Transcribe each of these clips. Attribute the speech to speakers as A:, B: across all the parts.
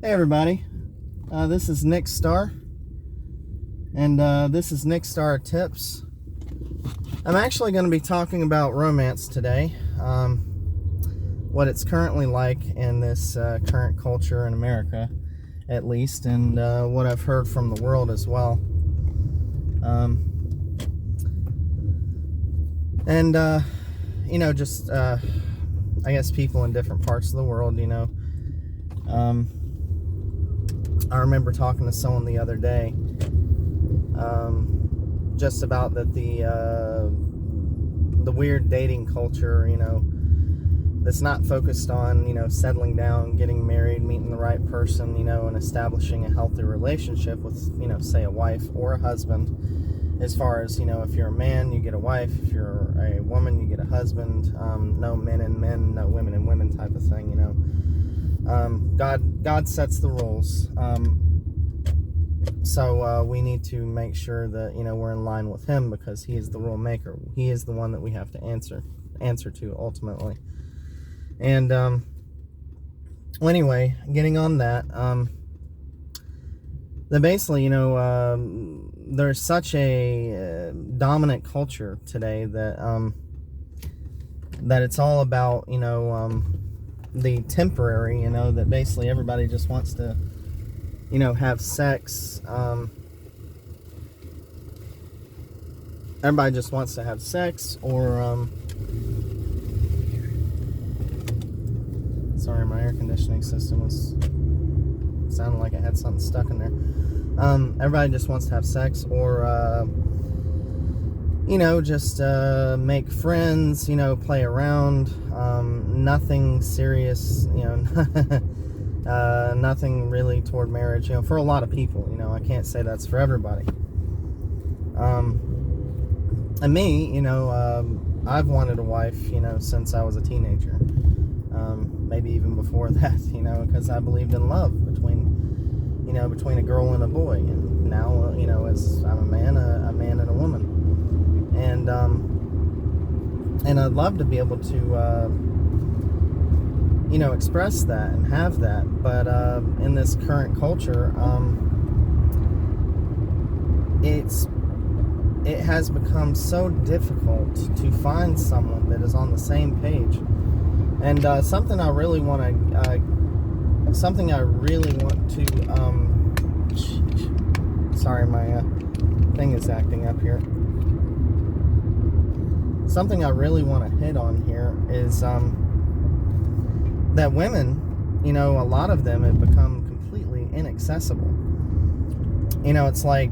A: Hey everybody, this is NickStar, and this is NickStar Tips. I'm actually going to be talking about romance today, what it's currently like in this current culture in America, at least, and what I've heard from the world as well. I guess people in different parts of the world, I remember talking to someone the other day, just about the weird dating culture, that's not focused on, settling down, getting married, meeting the right person, and establishing a healthy relationship with, say a wife or a husband. As far as, if you're a man, you get a wife. If you're a woman, you get a husband. No men and men, no women and women type of thing, God sets the rules. So we need to make sure that, we're in line with him, because he is the rule maker. He is the one that we have to answer to ultimately. And, well, anyway, getting on that, that basically, there's such a dominant culture today that, that it's all about, the temporary, that basically everybody just wants to, have sex. Everybody just wants to have sex, or, sorry, my air conditioning system was sounded like it had something stuck in there. Everybody just wants to have sex, or, just make friends, play around, nothing serious, nothing really toward marriage, for a lot of people. I can't say that's for everybody. And me, I've wanted a wife, since I was a teenager. Maybe even before that, because I believed in love between a girl and a boy. And now, as I'm a man and a woman. And I'd love to be able to, express that and have that. But in this current culture, it has become so difficult to find someone that is on the same page. And something I really want to, sorry, my thing is acting up here. Something I really want to hit on here is that women, a lot of them have become completely inaccessible. It's like,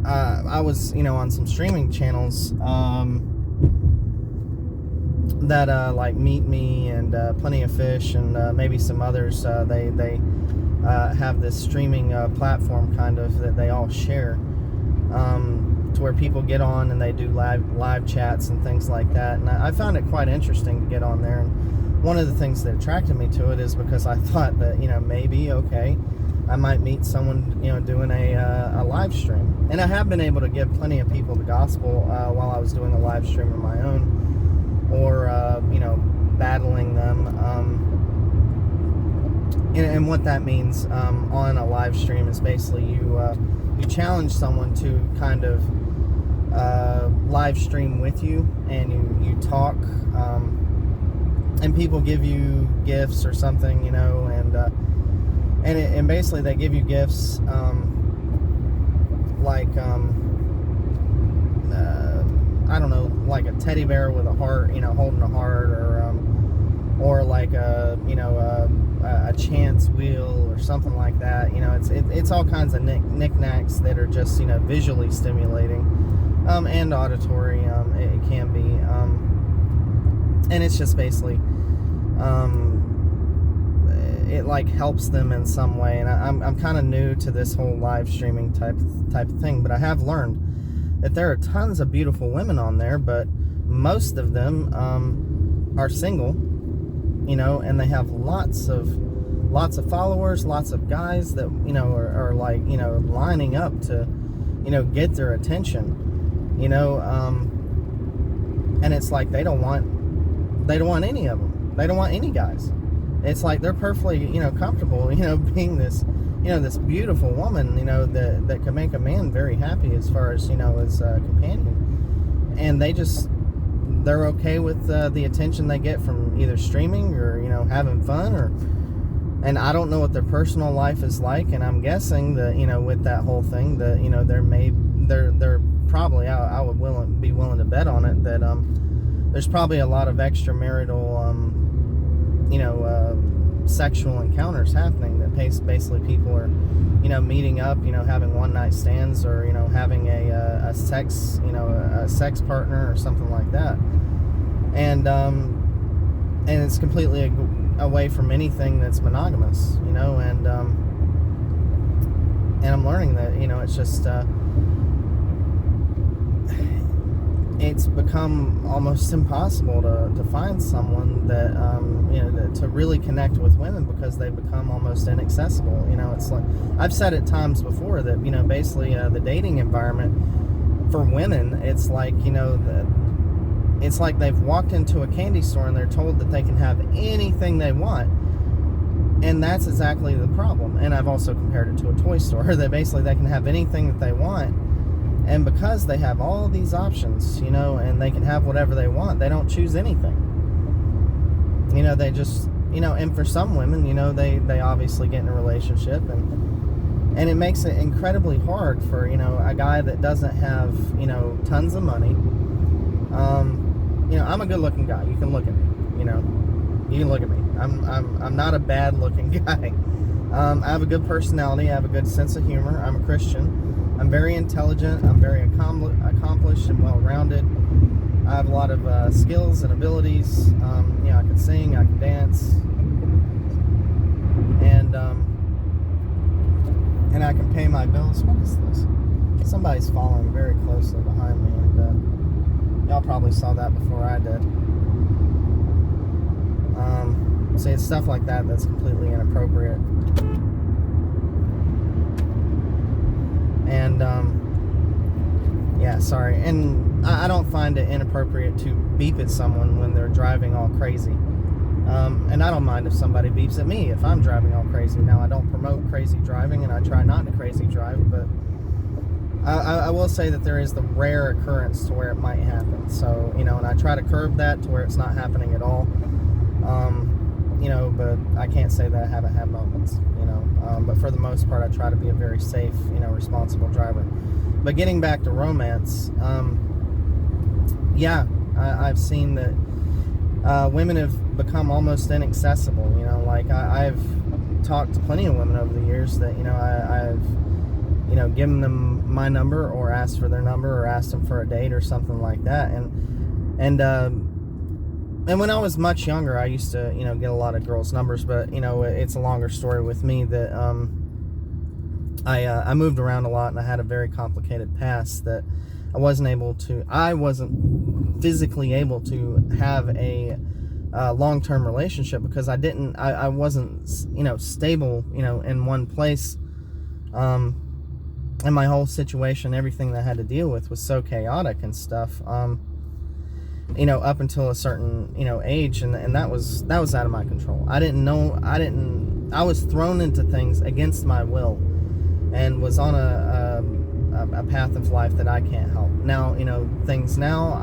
A: I was, on some streaming channels, that like Meet Me and Plenty of Fish and maybe some others. They have this streaming platform kind of that they all share, to where people get on and they do live chats and things like that. And I found it quite interesting to get on there. And one of the things that attracted me to it is because I thought that, maybe, okay, I might meet someone, doing a live stream. And I have been able to give plenty of people the gospel while I was doing a live stream of my own, or, battling them. And what that means on a live stream is basically you challenge someone to kind of live stream with you, and you talk, and people give you gifts or something, and basically they give you gifts, like, I don't know, like a teddy bear with a heart, holding a heart, or like a chance wheel or something like that. It's all kinds of knickknacks that are just, visually stimulating, and auditory, it can be, and it's just basically, it like helps them in some way. And I'm kind of new to this whole live streaming type of thing, but I have learned that there are tons of beautiful women on there, but most of them are single, and they have lots of followers, lots of guys that are like lining up to get their attention, and it's like they don't want any of them. They don't want any guys. it's like they're perfectly, comfortable, being this, this beautiful woman, that could make a man very happy as far as, as a companion. And they're okay with the attention they get from either streaming or, having fun, and I don't know what their personal life is like. And I'm guessing that, with that whole thing, that, they're probably, I would be willing to bet on it, that, there's probably a lot of extramarital, sexual encounters happening, that basically people are, meeting up, having one night stands, or, having a sex, a sex partner or something like that. And it's completely away from anything that's monogamous, and I'm learning that, it's just, it's become almost impossible to find someone that, to really connect with women, because they become almost inaccessible. It's like, I've said at times before that, basically the dating environment for women, it's like, it's like they've walked into a candy store and they're told that they can have anything they want. And that's exactly the problem. And I've also compared it to a toy store, that basically they can have anything that they want. And because they have all these options, and they can have whatever they want, they don't choose anything. They just, and for some women, they obviously get in a relationship, and it makes it incredibly hard for, a guy that doesn't have, tons of money. I'm a good looking guy. You can look at me, you can look at me. I'm not a bad looking guy. I have a good personality. I have a good sense of humor. I'm a Christian. I'm very intelligent. I'm very accomplished and well-rounded. I have a lot of skills and abilities. I can sing, I can dance, and I can pay my bills. What is this? Somebody's following very closely behind me, and y'all probably saw that before I did. See, it's stuff like that that's completely inappropriate. And yeah, sorry. And I don't find it inappropriate to beep at someone when they're driving all crazy. And I don't mind if somebody beeps at me if I'm driving all crazy. Now, I don't promote crazy driving, and I try not to crazy drive, but I will say that there is the rare occurrence to where it might happen. So, and I try to curb that to where it's not happening at all. But I can't say that I haven't had moments, but for the most part, I try to be a very safe, responsible driver. But getting back to romance, yeah, I've seen that women have become almost inaccessible. Like I've talked to plenty of women over the years that, I've, given them my number, or asked for their number, or asked them for a date or something like that. And when I was much younger, I used to, get a lot of girls' numbers, but, it's a longer story with me that I moved around a lot, and I had a very complicated past that I wasn't physically able to have a long-term relationship, because I wasn't, stable, in one place. And my whole situation, everything that I had to deal with was so chaotic and stuff. Up until a certain, age, and that was out of my control. I was thrown into things against my will, and was on a path of life that I can't help. Now, things now,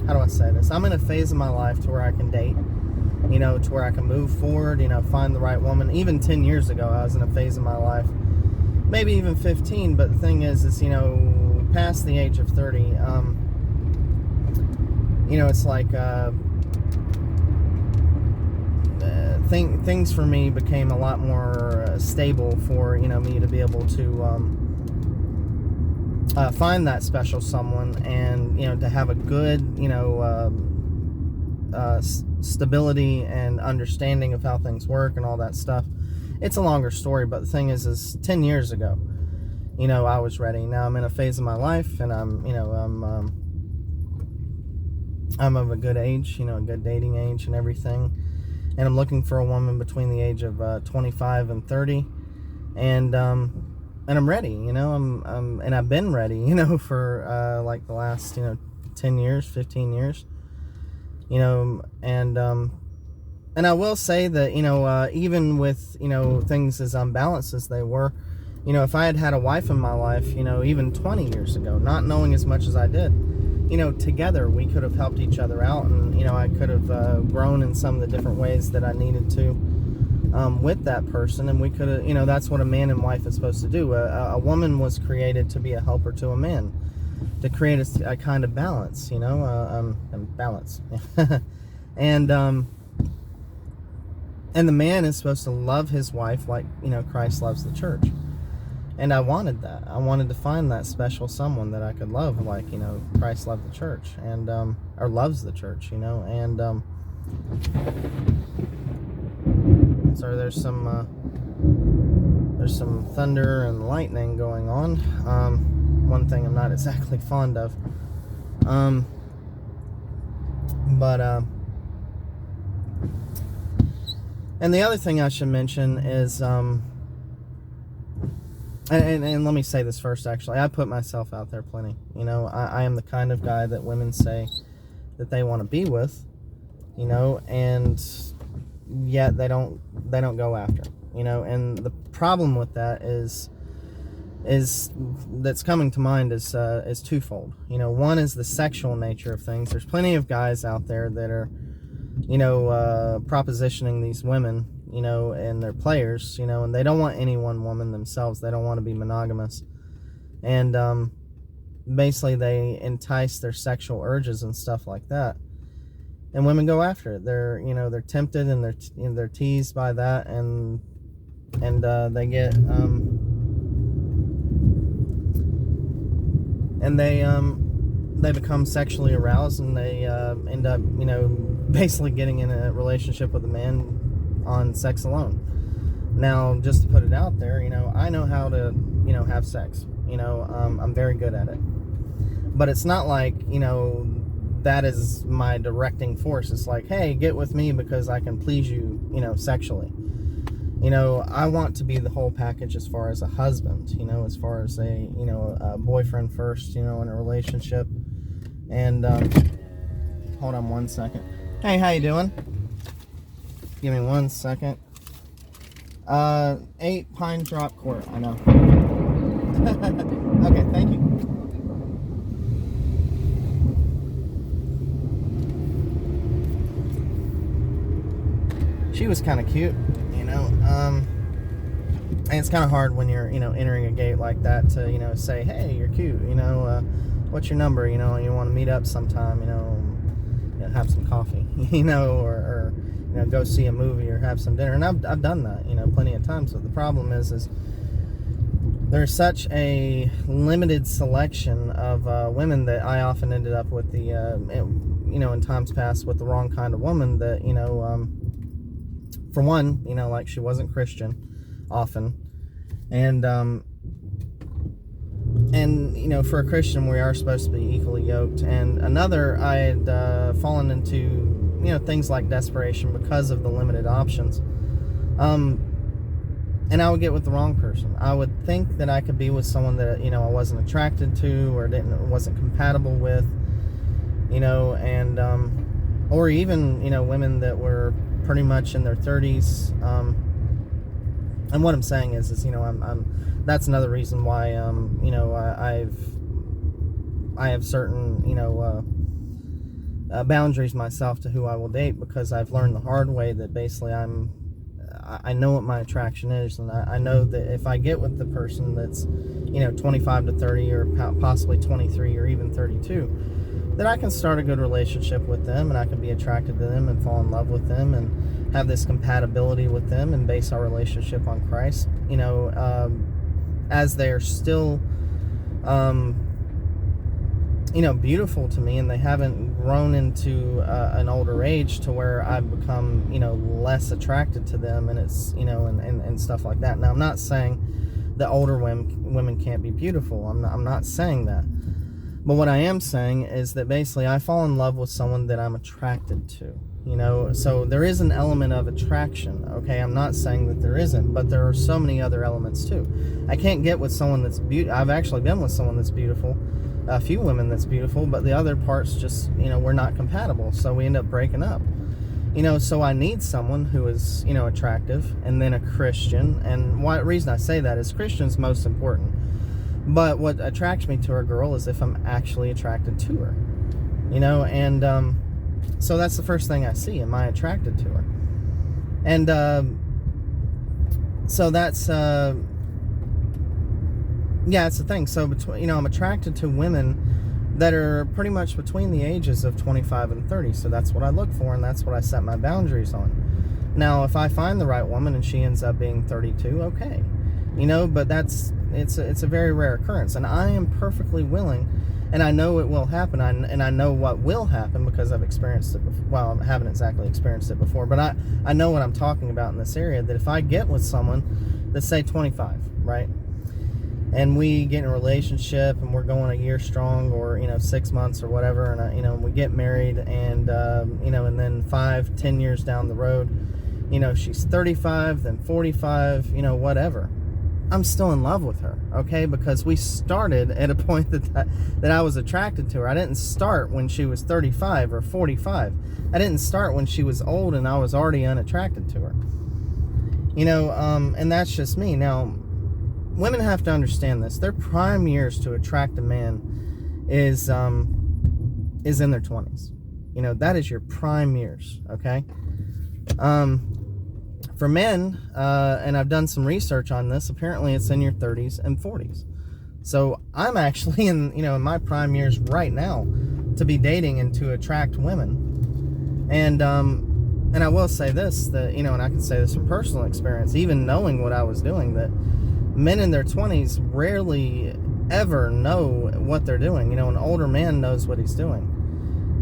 A: how do I say this? I'm in a phase of my life to where I can date, to where I can move forward, find the right woman. Even 10 years ago, I was in a phase of my life, maybe even 15, but the thing is, past the age of 30, it's like, things for me became a lot more stable for, me to be able to find that special someone, and, to have a good, stability and understanding of how things work and all that stuff. It's a longer story, but the thing is 10 years ago, I was ready. Now I'm in a phase of my life, and I'm of a good age, a good dating age and everything. And I'm looking for a woman between the age of 25 and 30, and I'm ready. And I've been ready, for like the last 10 years, 15 years. And I will say that, even with, things as unbalanced as they were, if I had had a wife in my life, even 20 years ago, not knowing as much as I did, together we could have helped each other out, and, I could have grown in some of the different ways that I needed to with that person, and we could have, that's what a man and wife is supposed to do. A woman was created to be a helper to a man, to create a kind of balance, and balance. And the man is supposed to love his wife like, Christ loves the church. And I wanted that. I wanted to find that special someone that I could love like, Christ loved the church, and, or loves the church, and, so there's some thunder and lightning going on. One thing I'm not exactly fond of. And the other thing I should mention is, and let me say this first, actually. I put myself out there plenty. I am the kind of guy that women say that they want to be with, and yet they don't go after, and the problem with that is that's coming to mind is twofold. One is the sexual nature of things. There's plenty of guys out there that are, propositioning these women, and they're players, and they don't want any one woman themselves. They don't want to be monogamous. And basically they entice their sexual urges and stuff like that. And women go after it. They're tempted, and they're teased by that, and they get they become sexually aroused, and they end up basically getting in a relationship with a man on sex alone. Now, just to put it out there, I know how to have sex. I'm very good at it, but it's not like that is my directing force. It's like, hey, get with me because I can please you, sexually. I want to be the whole package as far as a husband, as far as a boyfriend first, in a relationship. And hold on one second. Hey, how you doing? Give me 1 second. 8 pine drop quart, I know. Okay, thank you. She was kind of cute, and it's kind of hard when you're, entering a gate like that to, say, hey, you're cute, what's your number, you want to meet up sometime, have some coffee, or go see a movie or have some dinner. And I've done that, plenty of times. But the problem is there's such a limited selection of women that I often ended up with in times past with the wrong kind of woman that, for one, like she wasn't Christian often. And for a Christian, we are supposed to be equally yoked. And another, I had fallen into, things like desperation because of the limited options. And I would get with the wrong person. I would think that I could be with someone that, I wasn't attracted to or wasn't compatible with, or even, women that were pretty much in their 30s. And what I'm saying is that's another reason why, I have certain, boundaries myself to who I will date, because I've learned the hard way that basically I know what my attraction is, and I know that if I get with the person that's, 25 to 30 or possibly 23 or even 32, that I can start a good relationship with them, and I can be attracted to them and fall in love with them and have this compatibility with them and base our relationship on Christ, as they're still, beautiful to me, and they haven't grown into an older age to where I've become, less attracted to them, and it's, and stuff like that. Now, I'm not saying that older women can't be beautiful. I'm not saying that. But what I am saying is that basically I fall in love with someone that I'm attracted to, so there is an element of attraction, okay? I'm not saying that there isn't, but there are so many other elements too. I can't get with someone that's beautiful. I've actually been with someone that's beautiful, a few women that's beautiful, but the other parts just, we're not compatible, so we end up breaking up. So I need someone who is, attractive, and then a Christian. And the reason I say that is Christian's most important. But what attracts me to a girl is if I'm actually attracted to her, and so that's the first thing I see. Am I attracted to her? And so that's it's the thing. So between, I'm attracted to women that are pretty much between the ages of 25 and 30. So that's what I look for, and that's what I set my boundaries on. Now, if I find the right woman and she ends up being 32, okay. But it's a very rare occurrence, and I am perfectly willing, and I know it will happen, and I know what will happen because I've experienced it before. Well, I haven't exactly experienced it before, but I know what I'm talking about in this area, that if I get with someone that's, say, 25, right? And we get in a relationship and we're going a year strong, or 6 months or whatever, and we get married, and and then 5-10 years down the road, she's 35, then 45, whatever, I'm still in love with her, okay? Because we started at a point that I was attracted to her. I didn't start when she was 35 or 45. I didn't start when she was old and I was already unattracted to her. And that's just me. Now, women have to understand this. Their prime years to attract a man is in their 20s. That is your prime years, okay? For men, and I've done some research on this, apparently it's in your 30s and 40s. So I'm actually in my prime years right now to be dating and to attract women. And I will say this, that, and I can say this from personal experience, even knowing what I was doing, that men in their 20s rarely ever know what they're doing. An older man knows what he's doing.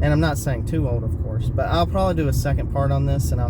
A: And I'm not saying too old, of course, but I'll probably do a second part on this, and I'll